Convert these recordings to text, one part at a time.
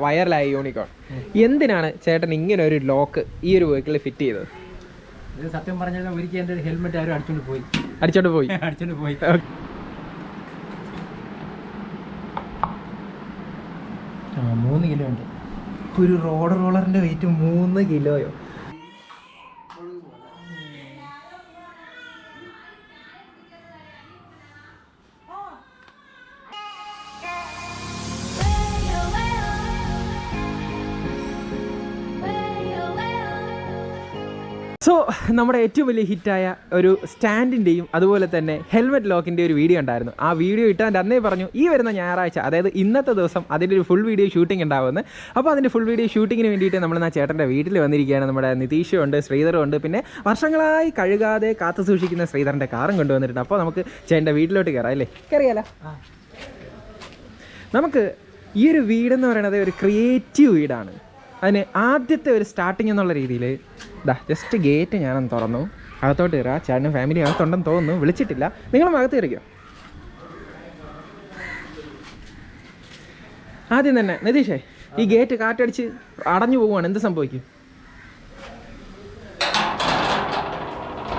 വൈറലായ യൂണിക്കോൺ. എന്തിനാണ് ചേട്ടൻ ഇങ്ങനെ ഒരു ലോക്ക് ഈ ഒരു വെഹിക്കിളിൽ ഫിറ്റ് ചെയ്തത്? ഇത് സത്യം പറഞ്ഞാൽ ഒരിക്കൽ എൻ്റെ ഹെൽമെറ്റ് ആരും അടിച്ചോണ്ട് പോയി. അടിച്ചോണ്ട് പോയി. 3 കിലോ ഉണ്ട്. ഒരു റോളറിന്റെ വെയിറ്റ് 3 കിലോയോ? സോ നമ്മുടെ ഏറ്റവും വലിയ ഹിറ്റായ ഒരു സ്റ്റാൻഡിൻ്റെയും അതുപോലെ തന്നെ ഹെൽമെറ്റ് ലോക്കിൻ്റെ ഒരു വീഡിയോ ഉണ്ടായിരുന്നു. ആ വീഡിയോ ഇട്ടാൽ അന്നേ പറഞ്ഞു ഈ വരുന്ന ഞായറാഴ്ച, അതായത് ഇന്നത്തെ ദിവസം അതിൻ്റെ ഒരു ഫുൾ വീഡിയോ ഷൂട്ടിംഗ് ഉണ്ടാവുമെന്ന്. അപ്പോൾ അതിൻ്റെ ഫുൾ വീഡിയോ ഷൂട്ടിങ്ങിന് വേണ്ടിയിട്ട് നമ്മൾ ആ ചേട്ടൻ്റെ വീട്ടിൽ വന്നിരിക്കുകയാണ്. നമ്മുടെ നിതീഷും ഉണ്ട്, ശ്രീധറും ഉണ്ട്, പിന്നെ വർഷങ്ങളായി കഴുകാതെ കാത്തു സൂക്ഷിക്കുന്ന ശ്രീധറിൻ്റെ കാറും കൊണ്ടുവന്നിട്ടുണ്ട്. അപ്പോൾ നമുക്ക് ചേട്ടൻ്റെ വീട്ടിലോട്ട് കയറാം അല്ലേ? കയറിയാലോ? നമുക്ക് ഈ ഒരു വീടെന്ന് പറയുന്നത് ഒരു ക്രിയേറ്റീവ് വീടാണ്. അതിന് ആദ്യത്തെ ഒരു സ്റ്റാർട്ടിങ് എന്നുള്ള രീതിയിൽ ജസ്റ്റ് ഗേറ്റ് ഞാനൊന്ന് തുറന്നു, അകത്തോട്ട് കയറുക. ചേട്ടനും ഫാമിലി അകത്തുണ്ടെന്ന് തോന്നുന്നു, വിളിച്ചിട്ടില്ല. നിങ്ങളും അകത്ത് കയറിക്കോ. ആദ്യം തന്നെ നിതീഷേ, ഈ ഗേറ്റ് കാറ്റടിച്ച് അടഞ്ഞു പോവുകയാണ്, എന്ത് സംഭവിക്കും?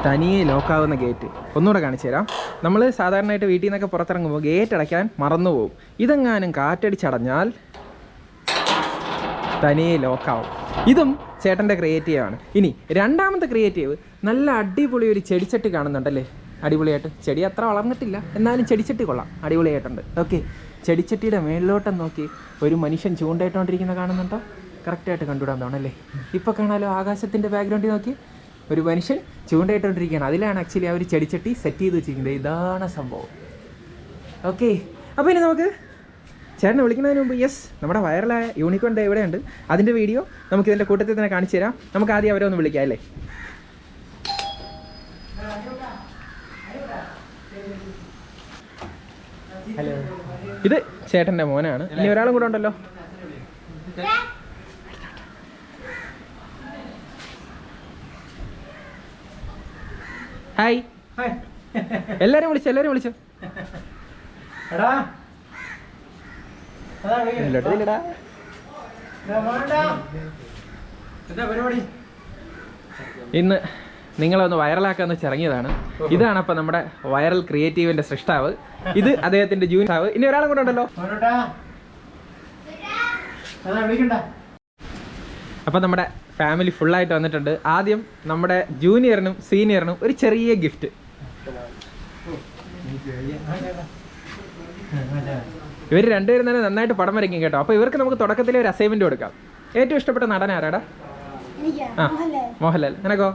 തനിയെ ലോക്കാവുന്ന ഗേറ്റ് ഒന്നുകൂടെ കാണിച്ചു തരാം. നമ്മൾ സാധാരണയായിട്ട് വീട്ടിൽ നിന്നൊക്കെ പുറത്തിറങ്ങുമ്പോൾ ഗേറ്റ് അടയ്ക്കാൻ മറന്നു പോകും. ഇതെങ്ങാനും കാറ്റടിച്ചടഞ്ഞാൽ തനിയെ ലോക്കാവും. ഇതും ചേട്ടൻ്റെ ക്രിയേറ്റീവാണ്. ഇനി രണ്ടാമത്തെ ക്രിയേറ്റീവ്, നല്ല അടിപൊളി ഒരു ചെടിച്ചട്ടി കാണുന്നുണ്ടല്ലേ? അടിപൊളിയായിട്ട്. ചെടി അത്ര വളർന്നിട്ടില്ല, എന്നാലും ചെടിച്ചട്ടി കൊള്ളാം, അടിപൊളിയായിട്ടുണ്ട്. ഓക്കെ, ചെടിച്ചട്ടിയുടെ മേളിലോട്ടം നോക്കി ഒരു മനുഷ്യൻ ചൂണ്ടയിട്ടുകൊണ്ടിരിക്കുന്ന കാണുന്നുണ്ടോ? കറക്റ്റായിട്ട് കണ്ടുവിടാൻ തോന്നല്ലേ? ഇപ്പോൾ കാണാലോ, ആകാശത്തിൻ്റെ ബാക്ക്ഗ്രൗണ്ടിൽ നോക്കി ഒരു മനുഷ്യൻ ചൂണ്ടയിട്ടുകൊണ്ടിരിക്കുകയാണ്. അതിലാണ് ആക്ച്വലി ആ ഒരു ചെടിച്ചട്ടി സെറ്റ് ചെയ്ത് വെച്ചിരിക്കുന്നത്. ഇതാണ് സംഭവം. ഓക്കെ, അപ്പോൾ ഇനി നമുക്ക് ചേട്ടനെ വിളിക്കുന്നതിന് മുമ്പ് നമ്മുടെ വൈറലായ യൂണിക്കോൺ ഡേ എവിടെയുണ്ട്, അതിൻ്റെ വീഡിയോ നമുക്ക് ഇതിൻ്റെ കൂട്ടത്തിൽ തന്നെ കാണിച്ചു തരാം. നമുക്ക് ആദ്യം അവരെ ഒന്ന് വിളിക്കാം അല്ലേ? ഹലോ, ഇത് ചേട്ടൻ്റെ മോനാണ്. ഇനി ഒരാളും കൂടെ ഉണ്ടല്ലോ. ഹായ്, എല്ലാവരും വിളിച്ചോ. ഇന്ന് നിങ്ങളൊന്ന് വൈറലാക്കാന്ന് ഇറങ്ങിയതാണ്. ഇതാണ് അപ്പം നമ്മുടെ വൈറൽ ക്രിയേറ്റീവിന്റെ സൃഷ്ടാവ്. ഇത് അദ്ദേഹത്തിന്റെ ജൂനിയർ. ഇനി ഒരാളും കൂടെ ഉണ്ടല്ലോ. അപ്പം നമ്മുടെ ഫാമിലി ഫുള്ളായിട്ട് വന്നിട്ടുണ്ട്. ആദ്യം നമ്മുടെ ജൂനിയറിനും സീനിയറിനും ഒരു ചെറിയ ഗിഫ്റ്റ്. ഇവർ രണ്ടുപേരും തന്നെ നന്നായിട്ട് പടം വരയ്ക്കും കേട്ടോ. അപ്പോൾ ഇവർക്ക് നമുക്ക് തുടക്കത്തിലെ ഒരു അസൈൻമെന്റ് കൊടുക്കാം. ഏറ്റവും ഇഷ്ടപ്പെട്ട നടൻ ആരാടാ? മോഹൻലാൽ. നിനക്കോ?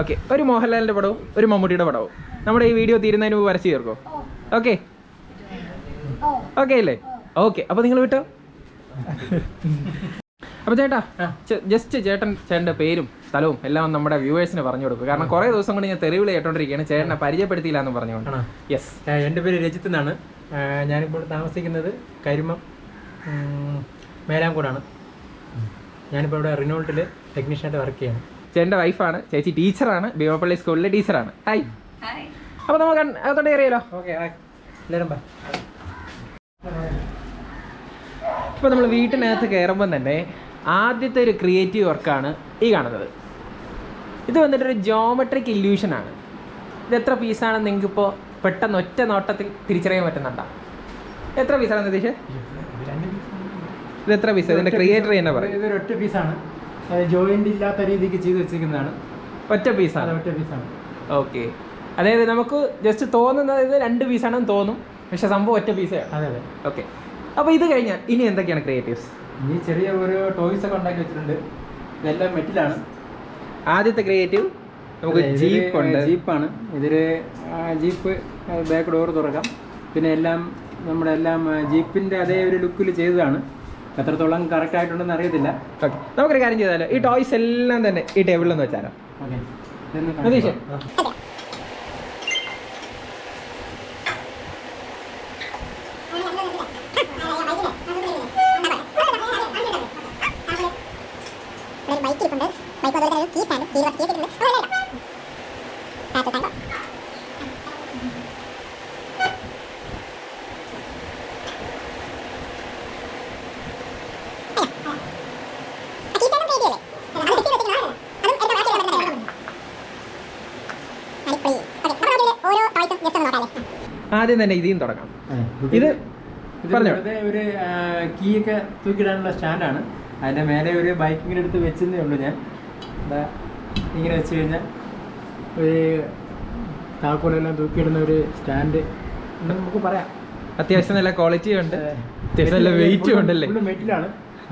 ഓക്കെ, ഒരു മോഹൻലാലിന്റെ പടവും ഒരു മമ്മൂട്ടിയുടെ പടവും നമ്മുടെ ഈ വീഡിയോ തീരുന്നതിന് മുമ്പ് വരച്ച് തീർക്കോ? ഓക്കെ അല്ലേ? ഓക്കെ, അപ്പോൾ നിങ്ങൾ വിട്ടോ. അപ്പോൾ ചേട്ടാ, ജസ്റ്റ് ചേട്ടൻ്റെ പേരും സ്ഥലവും എല്ലാം നമ്മുടെ വ്യൂവേഴ്സിന് പറഞ്ഞു കൊടുക്കും. കാരണം കുറേ ദിവസം കൊണ്ട് ഞാൻ തെരുവിൽ കേട്ടോണ്ടിരിക്കുകയാണ്, ചേട്ടനെ പരിചയപ്പെടുത്തിയില്ല എന്ന് പറഞ്ഞുകൊണ്ട്. യെസ്, എൻ്റെ പേര് രജിത്ത് എന്നാണ്. ഞാനിപ്പോൾ താമസിക്കുന്നത് കരിമം മേലാംകൂടാണ്. ഞാനിപ്പോൾ ഇവിടെ റിനോൾട്ടിൽ ടെക്നീഷ്യനായിട്ട് വർക്ക് ചെയ്യണം. ചേട്ടൻ്റെ വൈഫാണ്. ചേച്ചി ടീച്ചറാണ്, ഭീമപ്പള്ളി സ്കൂളിലെ ടീച്ചറാണ്. ഹായ്. അപ്പോൾ നമുക്ക് അതോടെ കയറിയാലോ? ഓക്കെ, എല്ലാവരും ബൈ. ഇപ്പോൾ നമ്മൾ വീട്ടിനകത്ത് കയറുമ്പം തന്നെ ആദ്യത്തെ ഒരു ക്രിയേറ്റീവ് വർക്കാണ് ഈ കാണുന്നത്. ഇത് വന്നിട്ടൊരു ജോമെട്രിക് ഇല്യൂഷനാണ്. ഇത് എത്ര പീസാണെന്ന് നിങ്ങൾക്കിപ്പോൾ പെട്ടെന്ന് ഒറ്റ നോട്ടത്തിൽ തിരിച്ചറിയാൻ പറ്റുന്നുണ്ടോ? എത്ര പീസാണ് നിതീഷ്? ഇത് എത്ര പീസ്? ഇതിൻ്റെ ക്രിയേറ്റർ തന്നെ പറയും. ഇതൊരു ഒറ്റ പീസാണ്, ജോയിൻ്റ് ഇല്ലാത്ത രീതിക്ക് ചെയ്ത് വെച്ചിരിക്കുന്നതാണ്. ഒറ്റ പീസാണ്. ഓക്കെ, അതായത് നമുക്ക് ജസ്റ്റ് തോന്നുന്നത് ഇത് 2 പീസാണെന്ന് തോന്നും, പക്ഷെ സംഭവം ഒറ്റ പീസാണ്. അതെ. ഓക്കെ, അപ്പോൾ ഇത് കഴിഞ്ഞാൽ ഇനി എന്തൊക്കെയാണ് ക്രിയേറ്റീവ്സ്? ഇനി ചെറിയ ഒരു ടോയ്സ് ഒക്കെ ഉണ്ടാക്കി വെച്ചിട്ടുണ്ട്. ഇതെല്ലാം മെറ്റിലാണ്. ആദ്യത്തെ ക്രിയേറ്റീവ് നമുക്ക് ജീപ്പാണ്. ഇതൊരു ജീപ്പ് ബാക്ക് ഡോർ തുറക്കാം. പിന്നെ നമ്മുടെ എല്ലാം ജീപ്പിൻ്റെ അതേ ഒരു ലുക്കിൽ ചെയ്തതാണ്. എത്രത്തോളം കറക്റ്റ് ആയിട്ടുണ്ടെന്ന് അറിയത്തില്ല. ഓക്കെ, നമുക്കൊരു കാര്യം ചെയ്താലോ, ഈ ടോയ്സ് എല്ലാം തന്നെ ഈ ടേബിളിലൊന്ന് വെച്ചാലോ? ഓക്കെ, ആദ്യം തന്നെ ഇതിൽ നിന്ന് തുടങ്ങാം. ഇത് പറഞ്ഞോ. ഒരു കീ ഒക്കെ തൂക്കിയിടാനുള്ള സ്റ്റാൻഡാണ്. അതിൻ്റെ മേലെ ഒരു ബൈക്കിങ്ങനെ എടുത്ത് വെച്ചതേ ഉള്ളൂ ഞാൻ. ഇങ്ങനെ വെച്ച് കഴിഞ്ഞാൽ ഒരു താക്കോലെല്ലാം തൂക്കിയിടുന്ന ഒരു സ്റ്റാൻഡ് ഉണ്ടെന്ന് നമുക്ക് പറയാം. അത്യാവശ്യം നല്ല ക്വാളിറ്റി ഉണ്ട്, അത്യാവശ്യം നല്ല വെയിറ്റും ഉണ്ടല്ലേ. ഫുള്ള് മെറ്റിലാണ്,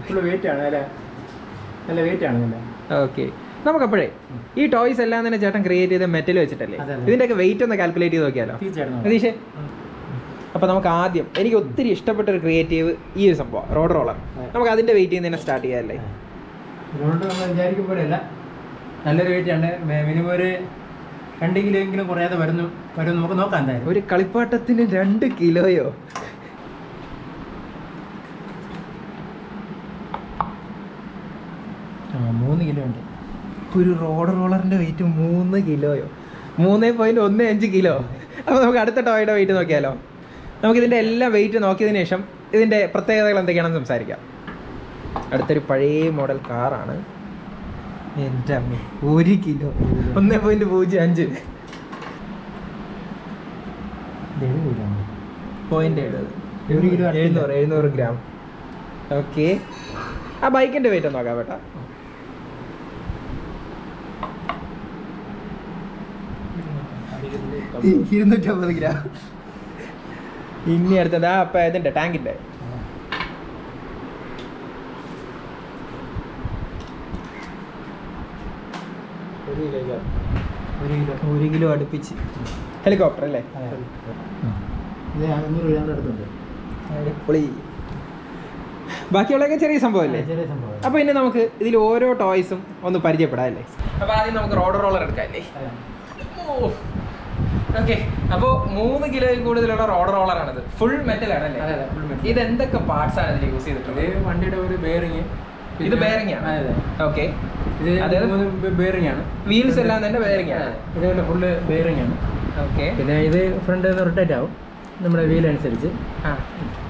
ഫുള്ള് വെയിറ്റാണ്, നല്ല വെയിറ്റാണ് നല്ല. ഓക്കെ, നമുക്കപ്പോഴേ ഈ ടോയ്സ് എല്ലാം തന്നെ ചേട്ടൻ ക്രിയേറ്റ് ചെയ്ത മെറ്റൽ വെച്ചിട്ടല്ലേ, ഇതിൻ്റെയൊക്കെ വെയിറ്റ് ഒന്ന് കാൽക്കുലേറ്റ് ചെയ്ത് നോക്കിയാലോ രതീഷേ? അപ്പോൾ നമുക്ക് ആദ്യം എനിക്ക് ഒത്തിരി ഇഷ്ടപ്പെട്ട ഒരു ക്രിയേറ്റീവ് ഈ ഒരു സംഭവം റോഡ് റോളർ. നമുക്ക് അതിൻ്റെ വെയിറ്റ് ചെയ്യുന്ന തന്നെ സ്റ്റാർട്ട് ചെയ്യാമല്ലേ? റോഡ് നമ്മൾ വിചാരിക്കുമ്പോഴല്ല, നല്ലൊരു വെയിറ്റാണ്. മിനിമം ഒരു 2 കിലോ എങ്കിലും കുറയാതെ വരും നമുക്ക് നോക്കാം. എന്തായാലും ഒരു കളിപ്പാട്ടത്തിന് 2 കിലോയോ? ആ 3 കിലോ ഉണ്ട്. ഒരു റോഡ് റോളറിൻ്റെ വെയിറ്റ് 3 കിലോയോ? 3.15 കിലോ. അപ്പോൾ നമുക്ക് അടുത്ത ടോയുടെ വെയിറ്റ് നോക്കിയാലോ? നമുക്കിതിൻ്റെ എല്ലാം വെയിറ്റ് നോക്കിയതിന് ശേഷം ഇതിൻ്റെ പ്രത്യേകതകൾ എന്തൊക്കെയാണെന്ന് സംസാരിക്കാം. അടുത്തൊരു പഴയ മോഡൽ കാറാണ്. എൻ്റെ അമ്മ, 1 കിലോ 1.05 700 ഗ്രാം. ഓക്കെ, ആ ബൈക്കിൻ്റെ വെയിറ്റ് നോക്കാം കേട്ടോ. 250 ഗ്രാം. ഇനി അടുത്തത് അപ്പം ഇതിൻ്റെ ടാങ്കിൻ്റെ 1 കിലോ അടുപ്പിച്ച്. ഹെലികോപ്റ്റർ അല്ലേ? ബാക്കിയുള്ളതൊക്കെ ചെറിയ സംഭവമല്ലേ? അപ്പോൾ ഇനി നമുക്ക് ഇതിൽ ഓരോ ടോയ്സും ഒന്ന് പരിചയപ്പെടാം അല്ലേ? അപ്പോൾ ആദ്യം നമുക്ക് റോഡ് റോളർ എടുക്കാം അല്ലേ? ഓക്കെ, അപ്പോൾ 3 കിലോയിൽ കൂടുതലുള്ള റോഡ് റോളറാണിത്. ഫുൾ മെറ്റൽ ആണല്ലേ? ഇത് എന്തൊക്കെ പാർട്സ് ആണ് ഇതിൽ യൂസ് ചെയ്തിട്ടുള്ളത്? വണ്ടിയുടെ ഒരു ബെയറിങ്. ഇത് ബെയറിംഗ് ആണ്. ഓക്കെ, ഇത് ബെയറിംഗ് ആണ്. വീൽസ് എല്ലാം തന്നെ ബെയറിംഗ് ആണ്. ഇതേപോലെ ഫുള്ള് ബെയറിംഗ് ആണ്. ഓക്കെ, പിന്നെ ഇത് ഫ്രണ്ട് റൊട്ടേറ്റ് ആവും നമ്മുടെ വീൽ അനുസരിച്ച്.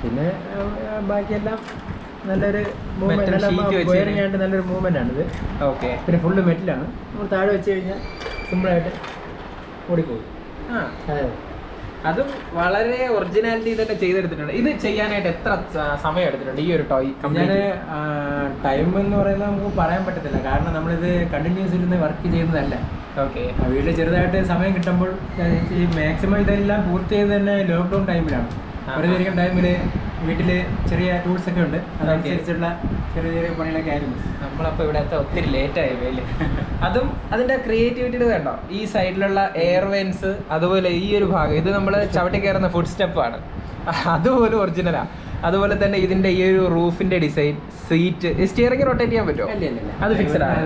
പിന്നെ ബാക്കിയെല്ലാം നല്ലൊരു ബെയറിംഗ് ആയിട്ട് നല്ലൊരു മൂവ്മെന്റ് ആണ് ഇത്. ഓക്കെ, പിന്നെ ഫുള്ള് മെറ്റലാണ്. നമ്മൾ താഴെ വെച്ച് കഴിഞ്ഞാൽ സിമ്പിളായിട്ട് ഓടിപ്പോകും. അതും വളരെ ഒറിജിനാലിറ്റി തന്നെ ചെയ്തെടുത്തിട്ടുണ്ട്. ഇത് ചെയ്യാനായിട്ട് എത്ര സമയം എടുത്തിട്ടുണ്ട് ഈ ഒരു ടോയ്? ഞാൻ ടൈം എന്ന് പറയുന്നത് നമുക്ക് പറയാൻ പറ്റത്തില്ല, കാരണം നമ്മളിത് കണ്ടിന്യൂസ് ഇരുന്ന് വർക്ക് ചെയ്യുന്നതല്ല. ഓക്കെ, വീട്ടിൽ ചെറുതായിട്ട് സമയം കിട്ടുമ്പോൾ ഈ മാക്സിമം ഇതെല്ലാം പൂർത്തി ചെയ്ത് തന്നെ ലോക്ക്ഡൗൺ ടൈമിലാണ്. വെറുതെ ഇരിക്കുന്ന ടൈമിൽ വീട്ടിൽ ചെറിയ ടൂൾസ് ഒക്കെ ഉണ്ട്, അതനുസരിച്ചുള്ള ചെറിയ ചെറിയ പണികളൊക്കെ ആയിരുന്നു. നമ്മളപ്പോൾ ഇവിടെ ഒത്തിരി ലേറ്റ് ആയി പോയില്ലേ? അതും അതിൻ്റെ ക്രിയേറ്റിവിറ്റി കണ്ടോ? ഈ സൈഡിലുള്ള എയർ വെൻസ്, അതുപോലെ ഈ ഒരു ഭാഗം ഇത് നമ്മൾ ചവിട്ടി കയറുന്ന ഫുഡ് സ്റ്റെപ്പാണ്, അതുപോലെ ഒറിജിനലാണ്. അതുപോലെ തന്നെ ഇതിൻ്റെ ഈ ഒരു റൂഫിൻ്റെ ഡിസൈൻ, സീറ്റ്, സ്റ്റിയറിംഗ് റൊട്ടേറ്റ് ചെയ്യാൻ പറ്റുമോ? അത് ഫിക്സഡ് ആണ്.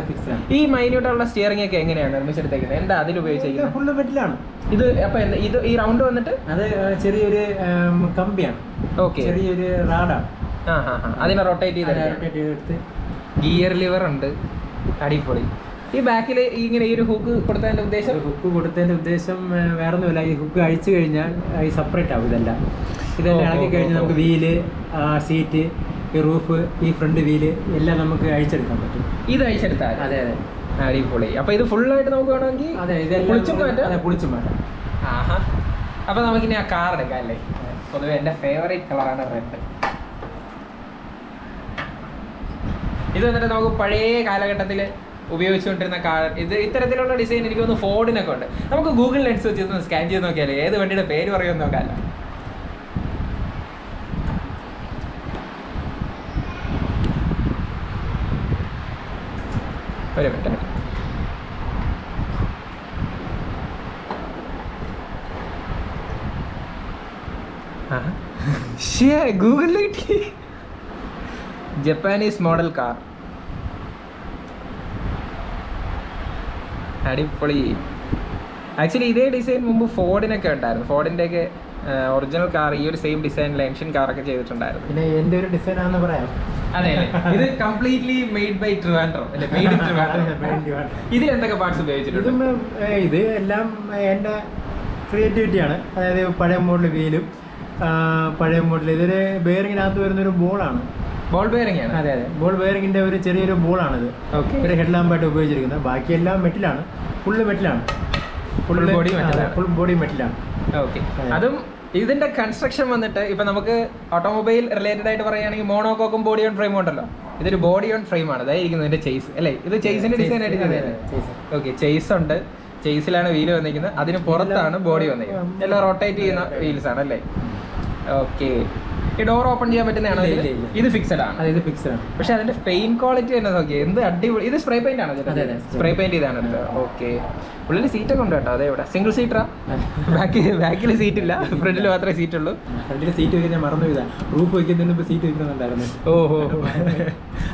ഈ മൈന്യൂട്ടുള്ള സ്റ്റിയറിംഗ് ഒക്കെ എങ്ങനെയാണ് നിർമ്മിച്ചെടുത്തേക്കുന്നത്? എന്താ അതിൽ ഉപയോഗിച്ചിരിക്കുന്നത്? ഫുള്ള് മെറ്റലാണ് ഇത്. അപ്പം ഇത് ഈ റൗണ്ട് വന്നിട്ട് അത് ചെറിയൊരു കമ്പിയാണ്. ഓക്കെ, ചെറിയൊരു റാഡാണ്. അതിനെ റൊട്ടേറ്റ് ചെയ്തെടുത്ത് ഗിയർ ലിവർ ഉണ്ട്. അടിപൊളി. ഈ ബാക്കിൽ ഇങ്ങനെ ഈ ഒരു ഹുക്ക് കൊടുത്തതിൻ്റെ ഉദ്ദേശം വേറെ ഒന്നുമില്ല. ഈ ഹുക്ക് അഴിച്ചു കഴിഞ്ഞാൽ ഈ സെപ്പറേറ്റ് ആവും. ഇതെല്ലാം ഇളക്കി കഴിഞ്ഞാൽ നമുക്ക് വീല്, സീറ്റ്, ഈ റൂഫ്, ഈ ഫ്രണ്ട് വീല് എല്ലാം നമുക്ക് അഴിച്ചെടുക്കാൻ പറ്റും. ഇത് അഴിച്ചെടുത്താൽ? അതെ അതെ, അടിപൊളി. അപ്പോൾ ഇത് ഫുള്ളായിട്ട് നമുക്ക് വേണമെങ്കിൽ പൊളിച്ചും മാറ്റാം. ആഹാ, അപ്പോൾ നമുക്കിനി ആ കാർ എടുക്കാം അല്ലേ? പൊതുവെ എൻ്റെ ഫേവറേറ്റ് കളറാണ് റെഡ്. ഇത് വന്നിട്ട് നമുക്ക് പഴയ കാലഘട്ടത്തിൽ ഉപയോഗിച്ചുകൊണ്ടിരുന്ന കാർ. ഇത് ഇത്തരത്തിലുള്ള ഡിസൈൻ എനിക്ക് തോന്നുന്നു ഫോർഡിനൊക്കെ ഉണ്ട്. നമുക്ക് ഗൂഗിൾ ലെൻസ് വെച്ച് സ്കാൻ ചെയ്ത് നോക്കിയാലേ ഏത് വണ്ടിയുടെ പേര് പറയുമെന്ന് നോക്കാമല്ലോ. ഒരു മിനിറ്റ്. ഗൂഗിളിൽ കിട്ടി. Japanese model car. അടിപൊളി. ആക്ച്വലി ഇതേ ഡിസൈൻ മുമ്പ് ഫോർഡിനൊക്കെ ഉണ്ടായിരുന്നു. ഫോർഡിൻ്റെയൊക്കെ ഒറിജിനൽ കാർ ഈ ഒരു സെയിം ഡിസൈനിൽ എൻഷ്യൻ കാറൊക്കെ ചെയ്തിട്ടുണ്ടായിരുന്നു. പിന്നെ എൻ്റെ ഒരു ഡിസൈൻ ആണെന്ന് പറയാം. അതെ, ഇത് കംപ്ലീറ്റ്ലി മെയ്ഡ് ബൈ ട്രിവാൻഡ്രം അല്ലേ? Made in Trivandrum. ഇതിൽ എന്തൊക്കെ പാർട്സ് ഉപയോഗിച്ചിട്ടുണ്ട്? ഇത് എല്ലാം എൻ്റെ ക്രിയേറ്റിവിറ്റിയാണ്. അതായത് പഴയ മോഡൽ വീലും, പഴയ മോഡൽ ഇതൊരു ബെയറിങ്ങിനകത്ത് വരുന്നൊരു ബോളാണ്. ബോൾ ബെയറിംഗ് ആണ്? അതെ അതെ, ബോൾ ബെയറിങ്ങിൻ്റെ ഒരു ചെറിയൊരു ബോളാണിത്. ഓക്കെ, ഒരു ഹെഡ് ലാമ്പായിട്ട് ഉപയോഗിച്ചിരിക്കുന്നത്. ബാക്കിയെല്ലാം മെറ്റിലാണ്, ഫുള്ള് മെറ്റിലാണ്, ഫുൾ ബോഡി മെറ്റിലാണ്. ഓക്കെ, അതും ഇതിന്റെ കൺസ്ട്രക്ഷൻ വന്നിട്ട് ഇപ്പൊ നമുക്ക് ഓട്ടോമൊബൈൽ റിലേറ്റഡ് ആയിട്ട് പറയുകയാണെങ്കിൽ മോണോകോക്കും ബോഡി ഓൺ ഫ്രെയിം ഉണ്ടല്ലോ, ഇതൊരു ബോഡി ഓൺ ഫ്രെയിം ആണ്. അതായിരിക്കും ഇതിന്റെ ചേസ് അല്ലേ? ഇത് ചേസിന്റെ ഡിസൈൻ ആയിട്ട് ഓക്കെ. ചേസ് ഉണ്ട്, ചേസിലാണ് വീല് വന്നിരിക്കുന്നത്, അതിന് പുറത്താണ് ബോഡി വന്നിരിക്കുന്നത്. എല്ലാം റൊട്ടേറ്റ് ചെയ്യുന്ന വീൽസ് ആണ് അല്ലേ? ഓക്കെ. ഈ ഡോർ ഓപ്പൺ ചെയ്യാൻ പറ്റുന്നതാണോ? ഇത് ഫിക്സഡ് ആണ്. ഇത് ഫിക്സഡ് ആണ്. പക്ഷെ അതിന്റെ പെയിന്റ് ക്വാളിറ്റി തന്നെ നോക്കി എന്ത് അടിപൊളി. ഇത് സ്പ്രേ പെയിന്റ് ആണോ? സ്പ്രേ പെയിന്റ് ചെയ്താണ് ഇത്. ഓക്കെ. ഉള്ളിൽ സീറ്റൊക്കെ ഉണ്ട് കേട്ടോ. അതെ, ഇവിടെ സിംഗിൾ സീറ്ററാ? ബാക്കിൽ സീറ്റ് ഇല്ല, ഫ്രണ്ടിൽ മാത്രമേ സീറ്റ് ഉള്ളൂ. ഫ്രണ്ടിൽ സീറ്റ് വെക്കാൻ ഞാൻ മറന്നു പോയതാ. റൂഫ് വെക്കുന്നതിന് സീറ്റ് വെക്കുന്നുണ്ടായിരുന്നു. ഓഹോ.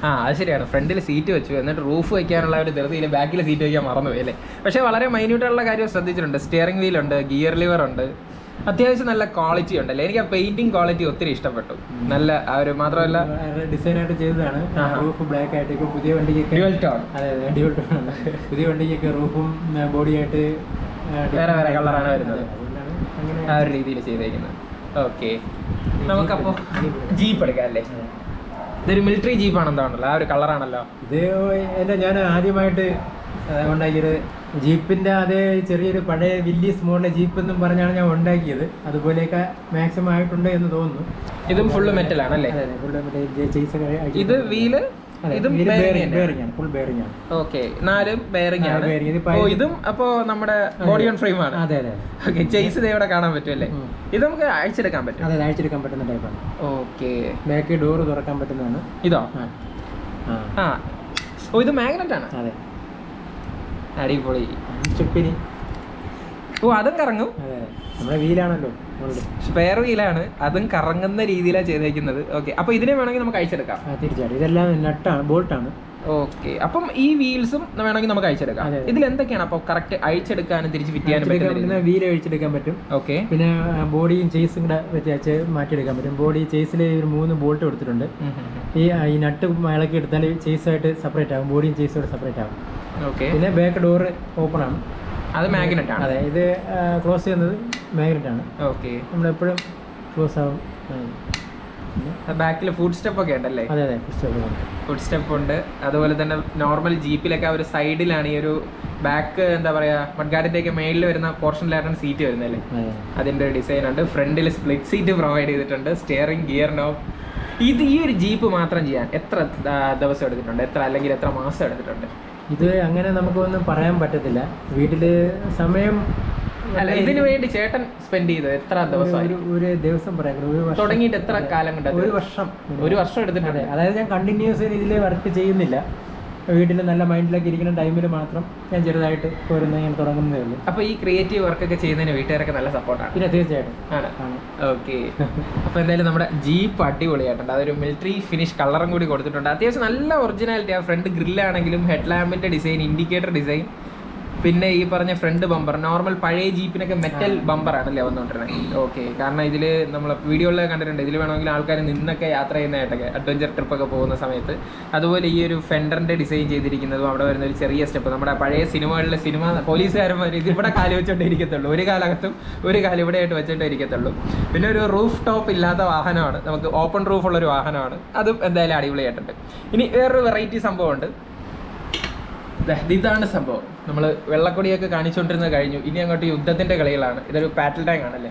ആ അത് ശരിയാണ്, ഫ്രണ്ടിൽ സീറ്റ് വെച്ചു എന്നിട്ട് റൂഫ് വെക്കാനുള്ള ഒരു ധൃതിയിൽ ബാക്കിൽ സീറ്റ് വെക്കാൻ മറന്നുപോയി അല്ലേ? പക്ഷേ വളരെ മൈന്യൂട്ടുള്ള കാര്യം ശ്രദ്ധിച്ചിട്ടുണ്ട്. സ്റ്റിയറിംഗ് വീൽ ഉണ്ട്, ഗിയർ ലിവർ ഉണ്ട്, അത്യാവശ്യം നല്ല ക്വാളിറ്റി ഉണ്ടല്ലേ? എനിക്ക് ആ പെയിന്റിങ് ക്വാളിറ്റി ഒത്തിരി ഇഷ്ടപ്പെട്ടു. നല്ല ആ ഒരു മാത്രമല്ല ഡിസൈനായിട്ട് ചെയ്തതാണ്. റൂഫ് ബ്ലാക്ക് ആയിട്ട് ഇപ്പോൾ പുതിയ വണ്ടിക്കൊക്കെ ഡ്യുവൽ ടോൺ. അതെ ഡ്യുവൽ ടോൺ ആണ്. പുതിയ വണ്ടിക്കൊക്കെ റൂഫും ബോഡിയായിട്ട് വേറെ വേറെ കളറാണ് വരുന്നത്. ആ ഒരു രീതിയിൽ ചെയ്തേക്കുന്നത്. ഓക്കെ. നമുക്കപ്പോൾ ജീപ്പ് എടുക്കാം അല്ലേ? ഇതൊരു മിലിറ്ററി ജീപ്പാണെന്താണല്ലോ, ആ ഒരു കളറാണല്ലോ ഇത്. ഞാൻ ആദ്യമായിട്ട് ഉണ്ടാക്കിയത് ജീപ്പിൻ്റെ അതേ ചെറിയൊരു പഴയ വില്ലീസ് മോഡൽ ജീപ്പ് എന്നും പറഞ്ഞാണ് ഞാൻ ഉണ്ടാക്കിയത്. അതുപോലെയൊക്കെ മാക്സിമം ആയിട്ടുണ്ട് എന്ന് തോന്നുന്നു. ഇതും ഫുള്ള് മെറ്റൽ ആണല്ലേ? ഇത് വീല് ഫുൾ ബെയറിംഗ് ആണ്. ഓക്കെ. 4 ബെയറിംഗ് ആണ്. ഇതും അപ്പോ നമ്മുടെ ബോഡി ഓൺ ഫ്രെയിം ആണ്. അതെ അതെ. ഓക്കെ. ചേസ് ഇവിടെ കാണാൻ പറ്റുമല്ലേ? ഇത് നമുക്ക് അഴിച്ചെടുക്കാൻ പറ്റും. അതെ, അഴിച്ചെടുക്കാൻ പറ്റുന്ന ടൈപ്പാണ്. ഓക്കെ. ബാക്ക് ഡോർ തുറക്കാൻ പറ്റുന്നതാണ്. ഇതോ? ആ. ഓ, ഇത് മാഗ്നറ്റ് ആണ്. അതെ. അടിപൊളി. ചുപ്പിനി. ഓ, അതും കറങ്ങും. നമ്മുടെ വീലാണല്ലോ, സ്പെയർ വീലാണ്, അതും കറങ്ങുന്ന രീതിയിലാണ് ചെയ്തേക്കുന്നത്. ഓക്കെ. അപ്പൊ ഇതിനെ വേണമെങ്കിൽ നമുക്ക് അഴിച്ചെടുക്കാം. തീർച്ചയായിട്ടും. ഇതെല്ലാം നട്ടാണ്, ബോൾട്ടാണ്. ഓക്കെ. അപ്പം ഈ വീൽസും വേണമെങ്കിൽ നമുക്ക് അഴിച്ചെടുക്കാം. ഇതിൽ എന്തൊക്കെയാണ് അപ്പോൾ കറക്റ്റ് അഴിച്ചെടുക്കാനും തിരിച്ച് ഫിറ്റ് ചെയ്യാനും പറ്റുന്നത്? വീല് അഴിച്ചെടുക്കാൻ പറ്റും. ഓക്കെ. പിന്നെ ബോഡിയും ചേസും കൂടെ വെച്ച് മാറ്റിയെടുക്കാൻ പറ്റും. ബോഡി ചേസിൽ ഒരു 3 ബോൾട്ട് കൊടുത്തിട്ടുണ്ട്. ഈ നട്ട് ഇളക്കി എടുത്താൽ ചേസായിട്ട് സെപ്പറേറ്റ് ആകും, ബോഡിയും ചേസും സെപ്പറേറ്റ് ആകും. ഓക്കെ. പിന്നെ ബാക്ക് ഡോർ ഓപ്പൺ ആണ്. അത് മാഗ്നറ്റ് ആണ്. അതെ, ഇത് ക്ലോസ് ചെയ്യുന്നത് മാഗ്നറ്റ് ആണ്. ഓക്കെ. നമ്മളെപ്പോഴും ക്ലോസ് ആവും. ബാക്കിൽ ഫുഡ് സ്റ്റെപ്പ് ഒക്കെ ഉണ്ടല്ലേ? അതെ അതെ, ഫുഡ് സ്റ്റെപ്പ് ഉണ്ട്. അതുപോലെ തന്നെ നോർമൽ ജീപ്പിലൊക്കെ ഒരു സൈഡിലാണ് ഈ ഒരു ബാക്ക് എന്താ പറയാ മഡ്ഗാർഡിന്റെ ഒക്കെ മേളിൽ വരുന്ന പോർഷനിലായിട്ടാണ് സീറ്റ് വരുന്നല്ലേ? അതിന്റെ ഡിസൈൻ ഉണ്ട്. ഫ്രണ്ടിൽ സ്പ്ലിറ്റ് സീറ്റ് പ്രൊവൈഡ് ചെയ്തിട്ടുണ്ട്. Steering, gear knob. ഇത് ഈ ഒരു ജീപ്പ് മാത്രം ചെയ്യാൻ എത്ര ദിവസം എടുത്തിട്ടുണ്ട്? അല്ലെങ്കിൽ എത്ര മാസം എടുത്തിട്ടുണ്ട്? ഇത് അങ്ങനെ നമുക്കൊന്നും പറയാൻ പറ്റത്തില്ല. വീട്ടില് സമയം അല്ല, ഇതിനു വേണ്ടി ചേട്ടൻ സ്പെൻഡ് ചെയ്തത് എത്ര ദിവസമായി? ഒരു ദിവസം പറയാം. തുടങ്ങിയിട്ട് എത്ര കാലം കൊണ്ട്? 1 വർഷം എടുത്തിട്ടുണ്ട്. അതായത് ഞാൻ കണ്ടിന്യൂസ് ഇതിൽ വർക്ക് ചെയ്യുന്നില്ല. വീട്ടിൽ നല്ല മൈൻഡിലൊക്കെ ഇരിക്കുന്ന ടൈമിൽ മാത്രം ഞാൻ ചെറുതായിട്ട് ഇങ്ങനെ തുടങ്ങുന്നതേ ഉള്ളൂ. അപ്പോൾ ഈ ക്രിയേറ്റീവ് വർക്കൊക്കെ ചെയ്യുന്നതിന് വീട്ടുകാരൊക്കെ നല്ല സപ്പോർട്ടാണ്? പിന്നെ തീർച്ചയായിട്ടും ആണ്. ഓക്കെ. അപ്പോൾ എന്തായാലും നമ്മുടെ ജീപ്പ് അടിപൊളിയായിട്ടുണ്ട്. അതൊരു മിലിറ്ററി ഫിനിഷ് കളറും കൂടി കൊടുത്തിട്ടുണ്ട്. അത്യാവശ്യം നല്ല ഒറിജിനാലിറ്റി. ആ ഫ്രണ്ട് ഗ്രില്ലാണെങ്കിലും ഹെഡ് ലാമ്പിൻ്റെ ഡിസൈൻ, ഇൻഡിക്കേറ്റർ ഡിസൈൻ, പിന്നെ ഈ പറഞ്ഞ ഫ്രണ്ട് ബമ്പർ നോർമൽ പഴയ ജീപ്പിനൊക്കെ മെറ്റൽ ബമ്പറാണല്ലേ വന്നുകൊണ്ടിരുന്നത്. ഓക്കെ. കാരണം ഇതിൽ നമ്മൾ വീഡിയോയിലൊക്കെ കണ്ടിട്ടുണ്ട്, ഇതിൽ വേണമെങ്കിൽ ആൾക്കാർ നിന്നൊക്കെ യാത്ര ചെയ്യുന്നതായിട്ടൊക്കെ അഡ്വഞ്ചർ ട്രിപ്പൊക്കെ പോകുന്ന സമയത്ത്. അതുപോലെ ഈ ഒരു ഫെൻഡറിൻ്റെ ഡിസൈൻ ചെയ്തിരിക്കുന്നതും അവിടെ വരുന്ന ഒരു ചെറിയ സ്റ്റെപ്പ്, നമ്മുടെ പഴയ സിനിമകളിലെ പോലീസുകാരന്മാർ ഇതിവിടെ കാല് വെച്ചോണ്ടേ ഇരിക്കത്തുള്ളൂ. ഒരു കാലകത്തും ഒരു കാലം ഇവിടെ ആയിട്ട് വെച്ചോണ്ടേ ഇരിക്കത്തുള്ളൂ. പിന്നെ ഒരു റൂഫ് ടോപ്പ് ഇല്ലാത്ത വാഹനമാണ്, നമുക്ക് ഓപ്പൺ റൂഫുള്ളൊരു വാഹനമാണ്. അതും എന്തായാലും അടിപൊളിയായിട്ടുണ്ട്. ഇനി വേറൊരു വെറൈറ്റി സംഭവമുണ്ട്. ഇതാണ് സംഭവം. നമ്മൾ വെള്ളക്കൊടിയൊക്കെ കാണിച്ചുകൊണ്ടിരുന്നത് കഴിഞ്ഞു. ഇനി അങ്ങോട്ട് യുദ്ധത്തിന്റെ കളികളാണ്. ഇതൊരു പാറ്റൽ ടാങ്ക് ആണല്ലേ?